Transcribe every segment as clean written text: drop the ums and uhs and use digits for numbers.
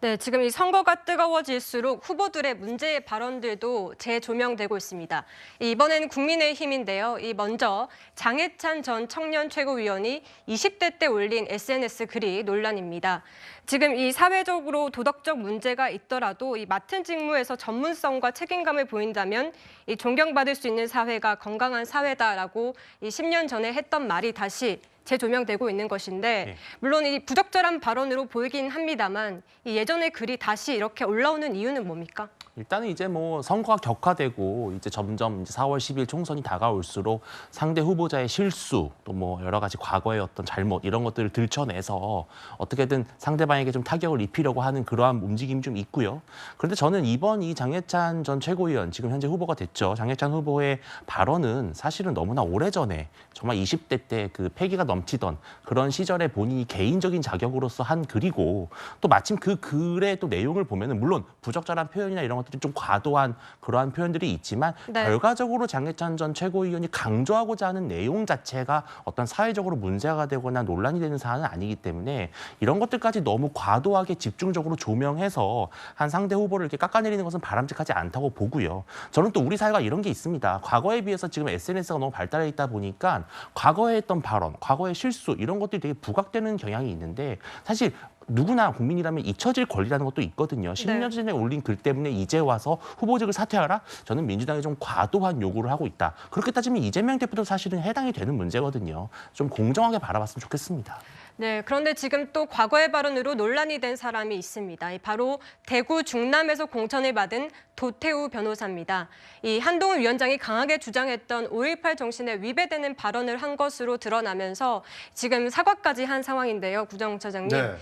네, 지금 이 선거가 뜨거워질수록 후보들의 문제의 발언들도 재조명되고 있습니다. 이번에는 국민의힘인데요. 먼저 장해찬 전 청년 최고위원이 20대 때 올린 SNS 글이 논란입니다. 지금 이 사회적으로 도덕적 문제가 있더라도 이 맡은 직무에서 전문성과 책임감을 보인다면 이 존경받을 수 있는 사회가 건강한 사회다라고 이 10년 전에 했던 말이 다시 재조명되고 있는 것인데, 네. 물론 이 부적절한 발언으로 보이긴 합니다만 이 예전의 글이 다시 이렇게 올라오는 이유는 뭡니까? 일단은 이제 뭐 선거가 격화되고 이제 점점 이제 4월 10일 총선이 다가올수록 상대 후보자의 실수 또 뭐 여러 가지 과거의 어떤 잘못 이런 것들을 들춰내서 어떻게든 상대방에게 좀 타격을 입히려고 하는 그러한 움직임이 좀 있고요. 그런데 저는 이번 이 장해찬 전 최고위원 지금 현재 후보가 됐죠. 장해찬 후보의 발언은 사실은 너무나 오래전에 정말 20대 때 그 패기가 넘치던 그런 시절에 본인이 개인적인 자격으로서 한 글이고 또 마침 그 글의 또 내용을 보면은 물론 부적절한 표현이나 이런 것들이 좀 과도한 그러한 표현들이 있지만 네. 결과적으로 장해찬 전 최고위원이 강조하고자 하는 내용 자체가 어떤 사회적으로 문제가 되거나 논란이 되는 사안은 아니기 때문에 이런 것들까지 너무 과도하게 집중적으로 조명해서 한 상대 후보를 이렇게 깎아내리는 것은 바람직하지 않다고 보고요. 저는 또 우리 사회가 이런 게 있습니다. 과거에 비해서 지금 SNS가 너무 발달해 있다 보니까 과거에 했던 발언, 과거의 실수 이런 것들이 되게 부각되는 경향이 있는데 사실 누구나 국민이라면 잊혀질 권리라는 것도 있거든요. 10년 전에 올린 글 때문에 이제 와서 후보직을 사퇴하라? 저는 민주당이 좀 과도한 요구를 하고 있다. 그렇게 따지면 이재명 대표도 사실은 해당이 되는 문제거든요. 좀 공정하게 바라봤으면 좋겠습니다. 네, 그런데 지금 또 과거의 발언으로 논란이 된 사람이 있습니다. 바로 대구 중남에서 공천을 받은 도태우 변호사입니다. 이 한동훈 위원장이 강하게 주장했던 5.18 정신에 위배되는 발언을 한 것으로 드러나면서 지금 사과까지 한 상황인데요, 구정처장님. 네.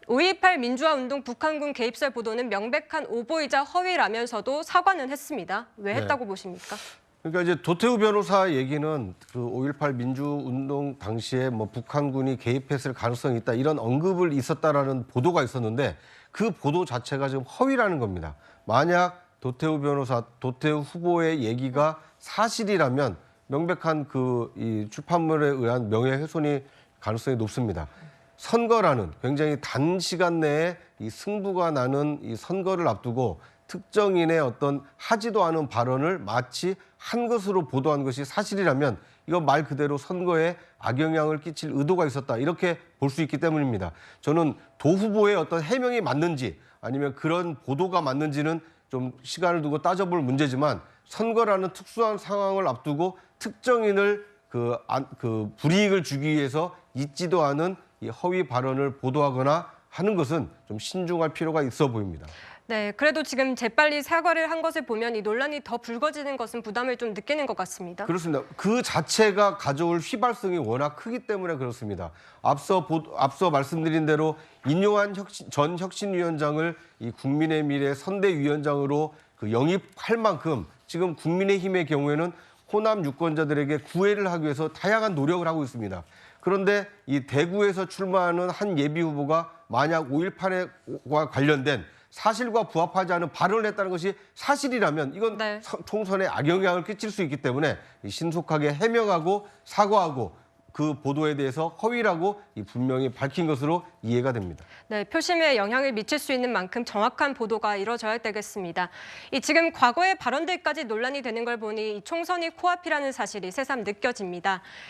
5.18 민주화운동 북한군 개입설 보도는 명백한 오보이자 허위라면서도 사과는 했습니다. 왜 했다고 보십니까? 그러니까 이제 도태우 변호사 얘기는 그 5.18 민주운동 당시에 뭐 북한군이 개입했을 가능성이 있다 이런 언급을 있었다라는 보도가 있었는데 그 보도 자체가 지금 허위라는 겁니다. 만약 도태우 변호사, 도태우 후보의 얘기가 사실이라면 명백한 이 출판물에 의한 명예훼손이 가능성이 높습니다. 선거라는 굉장히 단시간 내에 이 승부가 나는 이 선거를 앞두고 특정인의 어떤 하지도 않은 발언을 마치 한 것으로 보도한 것이 사실이라면 이거 말 그대로 선거에 악영향을 끼칠 의도가 있었다 이렇게 볼 수 있기 때문입니다. 저는 도 후보의 어떤 해명이 맞는지 아니면 그런 보도가 맞는지는 좀 시간을 두고 따져볼 문제지만 선거라는 특수한 상황을 앞두고 특정인을 불이익을 주기 위해서 있지도 않은 이 허위 발언을 보도하거나 하는 것은 좀 신중할 필요가 있어 보입니다. 네, 그래도 지금 재빨리 사과를 한 것을 보면 이 논란이 더 불거지는 것은 부담을 좀 느끼는 것 같습니다. 그렇습니다. 그 자체가 가져올 휘발성이 워낙 크기 때문에 그렇습니다. 앞서 말씀드린 대로 인용한 전 혁신위원장을 이 국민의 미래 선대위원장으로 영입할 만큼 지금 국민의힘의 경우에는 호남 유권자들에게 구애를 하기 위해서 다양한 노력을 하고 있습니다. 그런데 이 대구에서 출마하는 한 예비 후보가 만약 5.18과 관련된 사실과 부합하지 않은 발언을 했다는 것이 사실이라면 이건 네. 총선에 악영향을 끼칠 수 있기 때문에 신속하게 해명하고 사과하고 그 보도에 대해서 허위라고 분명히 밝힌 것으로 이해가 됩니다. 네, 표심에 영향을 미칠 수 있는 만큼 정확한 보도가 이뤄져야 되겠습니다. 지금 과거의 발언들까지 논란이 되는 걸 보니 이 총선이 코앞이라는 사실이 새삼 느껴집니다.